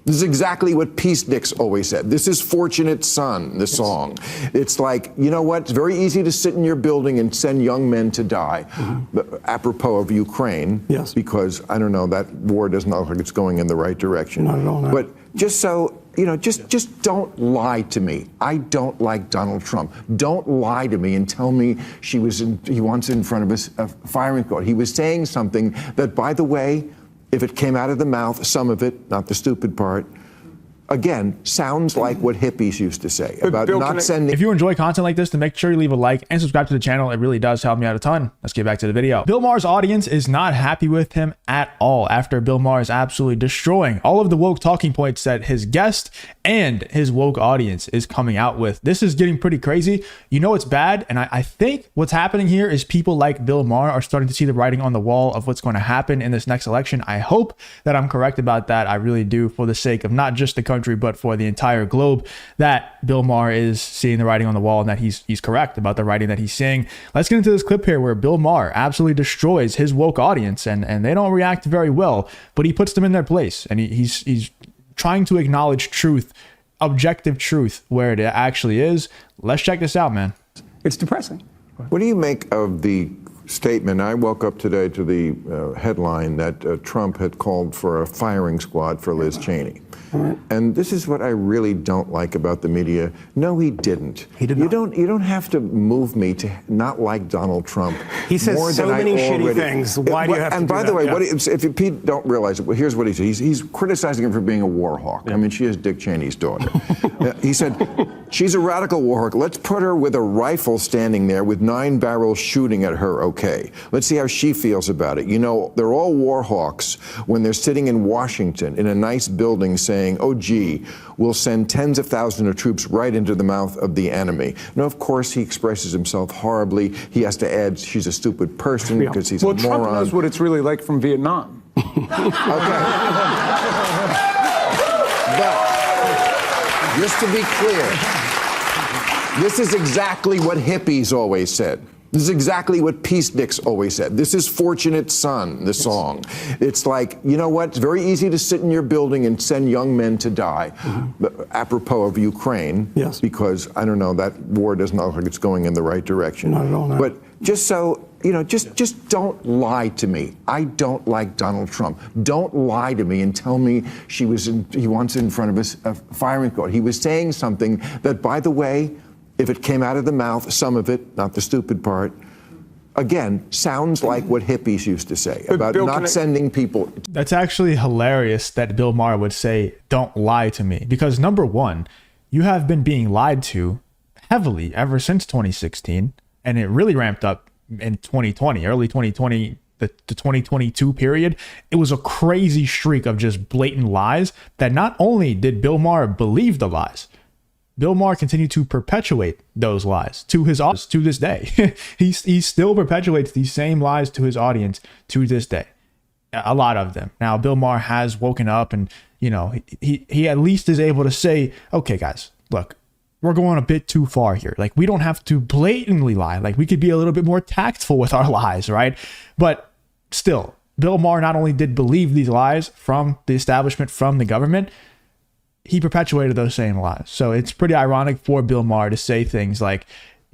This is exactly what peaceniks always said. This is Fortunate Son, the song. It's like, you know what? It's very easy to sit in your building and send young men to die. Apropos of Ukraine, because, I don't know, that war doesn't look like it's going in the right direction. Not at all, no. But just so, you know, just don't lie to me. I don't like Donald Trump. Don't lie to me and tell me he wants in front of a firing squad. He was saying something that, by the way, if it came out of the mouth, some of it, not the stupid part, again, sounds like what hippies used to say about Bill, not sending. If you enjoy content like this, then make sure you leave a like and subscribe to the channel. It really does help me out a ton. Let's get back to the video. Bill Maher's audience is not happy with him at all after Bill Maher is absolutely destroying all of the woke talking points that his guest and his woke audience is coming out with. This is getting pretty crazy. You know it's bad, and I think what's happening here is people like Bill Maher are starting to see the writing on the wall of what's going to happen in this next election. I hope that I'm correct about that. I really do, for the sake of not just the country, but for the entire globe, that Bill Maher is seeing the writing on the wall and that he's correct about the writing that he's seeing. Let's get into this clip here where Bill Maher absolutely destroys his woke audience, and they don't react very well, but he puts them in their place, and he's trying to acknowledge truth, objective truth, where it actually is. Let's check this out, man. It's depressing. What do you make of the statement? I woke up today to the headline that Trump had called for a firing squad for Liz Cheney. And this is what I really don't like about the media. No, he didn't. He did not. You don't have to move me to not like Donald Trump. He says more so than many I already, shitty things. Why do you have to do that? And by the way, if you don't realize it, well, here's what he said. He's criticizing her for being a war hawk. I mean, she is Dick Cheney's daughter. He said, she's a radical war hawk. Let's put her with a rifle standing there with 9 barrels shooting at her, okay. Let's see how she feels about it. You know, they're all war hawks when they're sitting in Washington in a nice building saying, oh, gee, we'll send tens of thousands of troops right into the mouth of the enemy. Now, of course, he expresses himself horribly. He has to add, she's a stupid person because he's a moron. Well, Trump knows what it's really like from Vietnam. Okay. But, just to be clear, this is exactly what hippies always said. This is exactly what peaceniks always said. This is Fortunate Son, the song. It's like, you know what? It's very easy to sit in your building and send young men to die. Apropos of Ukraine, because, I don't know, that war doesn't look like it's going in the right direction. Not at all, no. But just so, you know, just don't lie to me. I don't like Donald Trump. Don't lie to me and tell me he wants in front of a firing squad. He was saying something that, by the way, if it came out of the mouth, some of it, not the stupid part, again, sounds like what hippies used to say about Bill, not sending people. That's actually hilarious that Bill Maher would say, don't lie to me. Because number one, you have been being lied to heavily ever since 2016. And it really ramped up in 2020, early 2020, the 2022 period. It was a crazy streak of just blatant lies that not only did Bill Maher believe the lies, Bill Maher continued to perpetuate those lies to his audience to this day. he still perpetuates these same lies to his audience to this day. A lot of them. Now, Bill Maher has woken up and, you know, he at least is able to say, okay, guys, look, we're going a bit too far here. Like, we don't have to blatantly lie. Like, we could be a little bit more tactful with our lies, right? But still, Bill Maher not only did believe these lies from the establishment, from the government, he perpetuated those same lies. So it's pretty ironic for Bill Maher to say things like,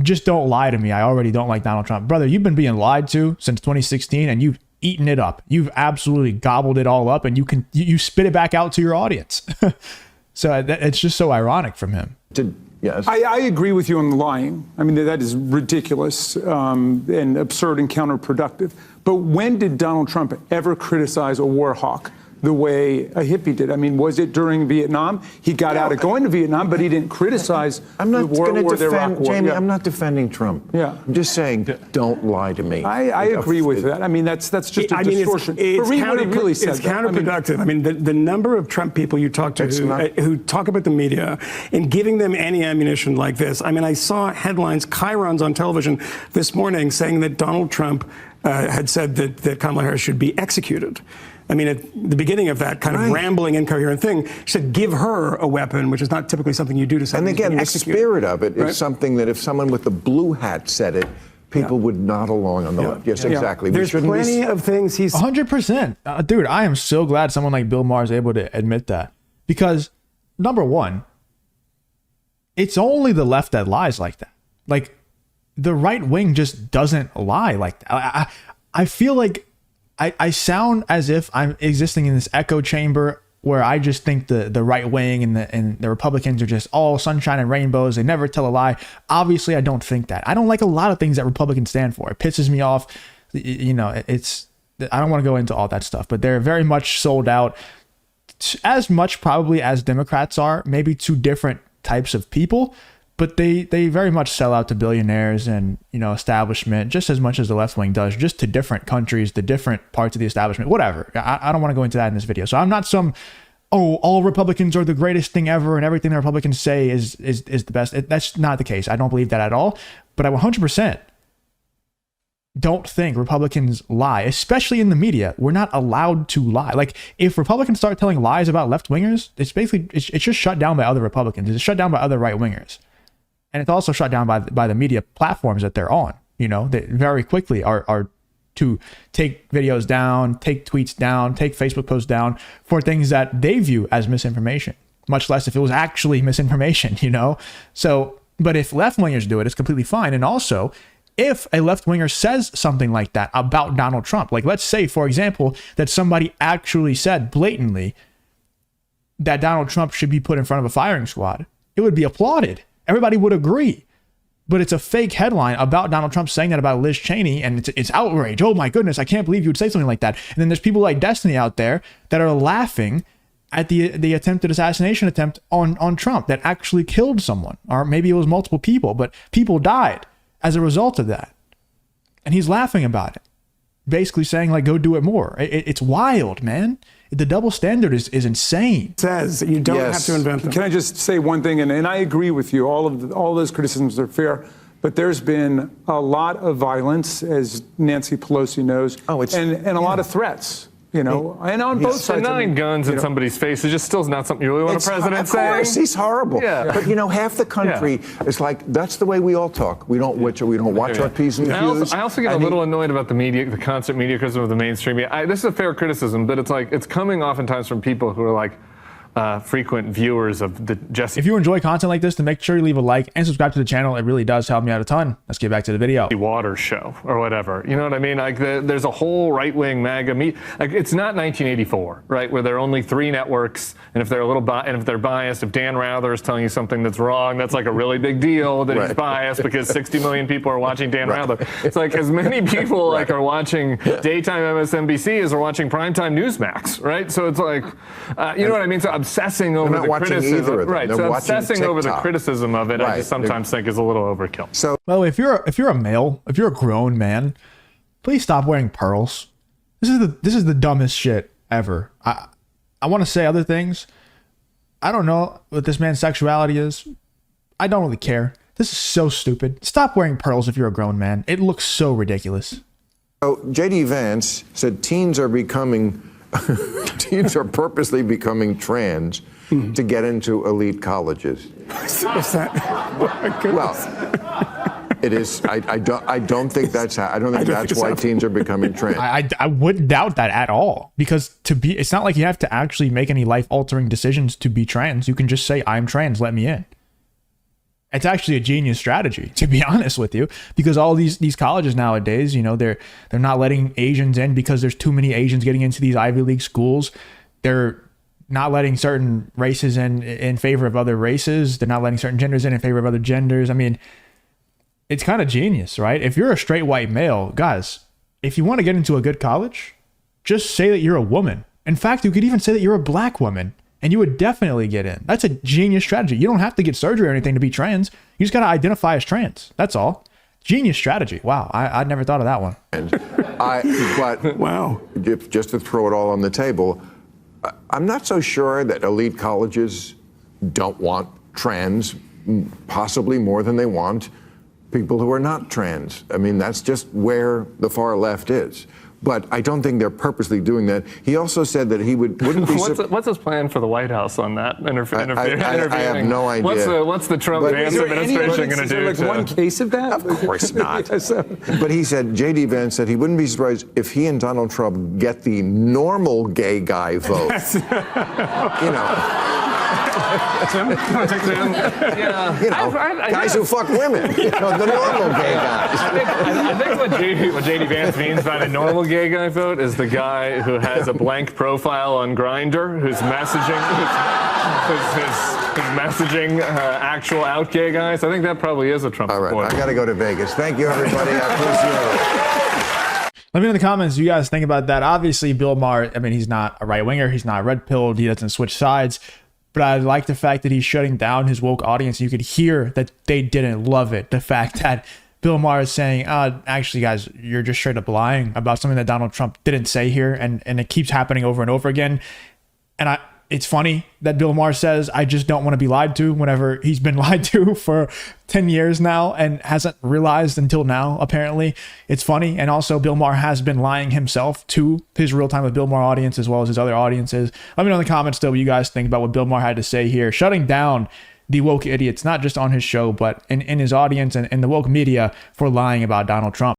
just don't lie to me. I already don't like Donald Trump. Brother, you've been being lied to since 2016 and you've eaten it up. You've absolutely gobbled it all up and you spit it back out to your audience. So it's just so ironic from him. Yes. I agree with you on the lying. I mean, that is ridiculous and absurd and counterproductive. But when did Donald Trump ever criticize a war hawk the way a hippie did? I mean, was it during Vietnam? He got out of going to Vietnam, but he didn't criticize I'm not the war going to defend, Jamie, Yeah. I'm not defending Trump. Yeah. I'm just saying, don't lie to me. I agree with that. I mean, that's just a distortion. It's counterproductive. I mean, the number of Trump people you talk to who talk about the media and giving them any ammunition like this. I mean, I saw headlines, chyrons on television this morning saying that Donald Trump had said that Kamala Harris should be executed. I mean, at the beginning of that kind of rambling, incoherent thing, she said, give her a weapon, which is not typically something you do to someone. And again, the spirit of it is something that if someone with the blue hat said it, people would nod along on the left. Yes, exactly. There's plenty of things he's... 100%. Dude, I am so glad someone like Bill Maher is able to admit that. Because number one, it's only the left that lies like that. Like, the right wing just doesn't lie like that. I feel like I sound as if I'm existing in this echo chamber where I just think the right wing and the Republicans are just all sunshine and rainbows. They never tell a lie. Obviously, I don't think that. I don't like a lot of things that Republicans stand for. It pisses me off. You know, I don't want to go into all that stuff, but they're very much sold out, as much probably as Democrats are, maybe two different types of people. But they very much sell out to billionaires and, you know, establishment just as much as the left wing does, just to different countries, the different parts of the establishment, whatever. I don't want to go into that in this video. So I'm not all Republicans are the greatest thing ever and everything the Republicans say is the best. That's not the case. I don't believe that at all. But I 100% don't think Republicans lie, especially in the media. We're not allowed to lie. Like, if Republicans start telling lies about left wingers, it's just shut down by other Republicans. It's shut down by other right wingers. And it's also shut down by the media platforms that they're on. You know, they very quickly are to take videos down, take tweets down, take Facebook posts down for things that they view as misinformation, much less if it was actually misinformation, you know? So, but if left wingers do it, it's completely fine. And also, if a left winger says something like that about Donald Trump, like let's say, for example, that somebody actually said blatantly that Donald Trump should be put in front of a firing squad, it would be applauded. Everybody would agree. But it's a fake headline about Donald Trump saying that about Liz Cheney, and it's outrage. Oh my goodness, I can't believe you would say something like that. And then there's people like Destiny out there that are laughing at the attempted assassination attempt on Trump that actually killed someone. Or maybe it was multiple people, but people died as a result of that. And he's laughing about it. Basically saying, like, go do it more. It's wild, man. The double standard is insane. Says you don't have to invent them. Can I just say one thing? And I agree with you. All those criticisms are fair. But there's been a lot of violence, as Nancy Pelosi knows, and a lot of threats. You know, and on both sides. 9 guns in somebody's face is just still not something you really want a president saying. Of course, he's horrible. Yeah. But you know, half the country is like, that's the way we all talk. We don't watch our P's and Q's. I also get a little annoyed about the media, the constant media criticism of the mainstream media. This is a fair criticism, but it's like it's coming oftentimes from people who are like frequent viewers of the Jesse. If you enjoy content like this, then make sure you leave a like and subscribe to the channel. It really does help me out a ton. Let's get back to the video. Waters show or whatever, you know what I mean? Like there's a whole right-wing MAGA media. Like, it's not 1984, right? Where there are only 3 networks, and if they're if they're biased, if Dan Rather is telling you something that's wrong, that's like a really big deal that he's biased because 60 million people are watching Dan Rather. It's like as many people like are watching daytime MSNBC as are watching primetime Newsmax, right? So it's like, you know what I mean? So obsessing over the criticism, right? So obsessing over the criticism of it, I just sometimes think is a little overkill. So, well, if you're a male, if you're a grown man, please stop wearing pearls. This is the dumbest shit ever. I want to say other things. I don't know what this man's sexuality is. I don't really care. This is so stupid. Stop wearing pearls if you're a grown man. It looks so ridiculous. So J.D. Vance said teens are purposely becoming trans to get into elite colleges. Well, it is. I don't think that's how. I don't think that's why teens are becoming trans. I wouldn't doubt that at all, because it's not like you have to actually make any life-altering decisions to be trans. You can just say, I'm trans, let me in. It's actually a genius strategy, to be honest with you, because all these colleges nowadays, you know, they're not letting Asians in because there's too many Asians getting into these Ivy League schools. They're not letting certain races in favor of other races. They're not letting certain genders in favor of other genders. I mean, it's kind of genius, right? If you're a straight white male, guys, if you want to get into a good college, just say that you're a woman. In fact, you could even say that you're a black woman, and you would definitely get in. That's a genius strategy. You don't have to get surgery or anything to be trans. You just got to identify as trans. That's all. Genius strategy. Wow, I'd never thought of that one. But wow. Just to throw it all on the table, I'm not so sure that elite colleges don't want trans, possibly more than they want people who are not trans. I mean, that's just where the far left is. but I don't think they're purposely doing that. He also said that he wouldn't be. What's his plan for the White House on that? Interviewing? I have no idea. What's the Trump-Vance administration going to do? Is there like one case of that? Of course not. But he said, J.D. Vance said he wouldn't be surprised if he and Donald Trump get the normal gay guy vote. You know. Guys who fuck women. The normal gay guys. I think what J.D. Vance means by the normal gay guy vote is the guy who has a blank profile on Grindr, who's messaging, who's messaging actual out gay guys. I think that probably is a Trump supporter. All right, I got to go to Vegas. Thank you, everybody. I appreciate it. Let me know in the comments what you guys think about that. Obviously, Bill Maher, I mean, he's not a right-winger. He's not red-pilled. He doesn't switch sides. But I like the fact that he's shutting down his woke audience. You could hear that they didn't love it. The fact that Bill Maher is saying, actually, guys, you're just straight up lying about something that Donald Trump didn't say here. And it keeps happening over and over again. And it's funny that Bill Maher says, I just don't want to be lied to, whenever he's been lied to for 10 years now and hasn't realized until now, apparently. It's funny. And also, Bill Maher has been lying himself to his Real Time with Bill Maher audience as well as his other audiences. Let me know in the comments, though, what you guys think about what Bill Maher had to say here, shutting down the woke idiots, not just on his show, but in his audience and in the woke media for lying about Donald Trump.